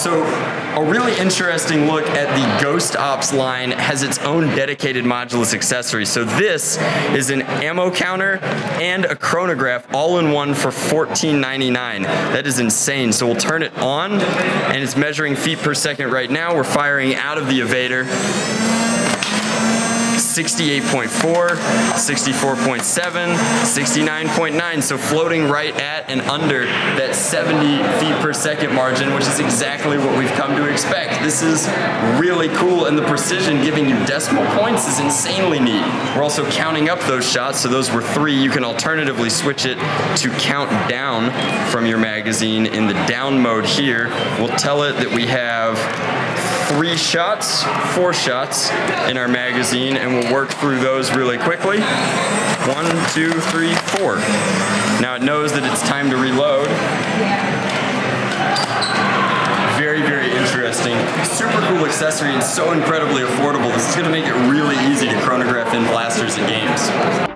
So a really interesting look at the Ghost Ops line has its own dedicated modulus accessory. So this is an ammo counter and a chronograph all in one for $14.99. That is insane. So we'll turn it on and it's measuring feet per second right now. We're firing out of the evader. 68.4, 64.7, 69.9, so floating right at and under that 70 feet per second margin, which is exactly what we've come to expect. This is really cool, and the precision giving you decimal points is insanely neat. We're also counting up those shots, so those were 3. You can alternatively switch it to count down from your magazine. In the down mode here, we'll tell it that we have 4 shots in our magazine, and we'll work through those really quickly. 1, 2, 3, 4. Now it knows that it's time to reload. Very, very interesting. Super cool accessory and so incredibly affordable. This is going to make it really easy to chronograph in blasters and games.